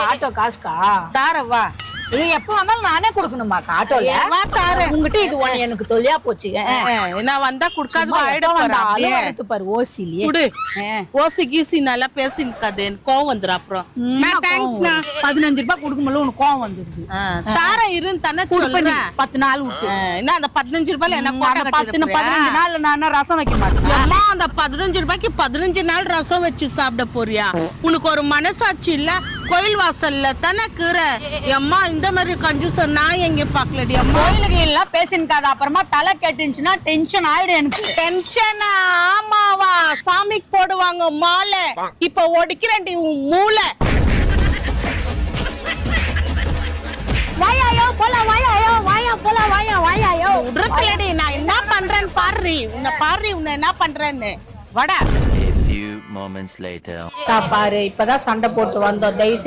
Auto காசுக்கா தாரவா இது எப்ப வந்தாலும் நானே கொடுக்கணுமாக்கா ஆட்டோல வா தாரேன். உங்ககிட்ட இது ஒண்ணு எனக்கு தொல்லையா போச்சு நான் வந்தா குடுக்காது பாரு ஓசிலியே குடு ஓசி கீசி நல்லா பேசிருக்காது எனக்கு கோவம் வந்துடும் அப்புறம் நான் தேங்க்ஸ்ண்ணா 15 ரூபாய் கொடுக்கும்போது உனக்கு கோவம் வந்துடுது தாரம் இருந்து தானே சொல்றேன் 10 நாள் விட்டு என்ன அந்த 15 ரூபாயில என்ன கோட்டை 15 நாள் நான் ரசம் வைக்க மாட்டேன் அம்மா அந்த 15 ரூபாய்க்கு 15 நாள் ரசம் வச்சு சாப்பிட போறியா உனக்கு ஒரு மனசாட்சி இல்ல கோயில் வாசல்ல தானே கீற அம்மா இந்த மாதிரி கஞ்சூச நான் எங்க பாக்கலடி அம்மா கோயிலுக்கு எல்லாம் பேசின்காத அப்புறமா தலை கேட்டுச்சுன்னா டென்ஷன் ஆயிடும் எனக்கு டென்ஷனா ஆமாவா சாமிக்கு போடுவாங்க மாலை இப்ப ஒடிக்கிறேன்டி உன் மூளை வாயாயோ போலாம் வாயாயோ வாயா போலாம் வாயாயோ உடறலடி நான் என்ன பண்றேன்னு பாரு உன்னை என்ன பண்றேன்னு வடா moments later பாரு இப்பதான் சண்டை போட்டு வந்தோம் தயவு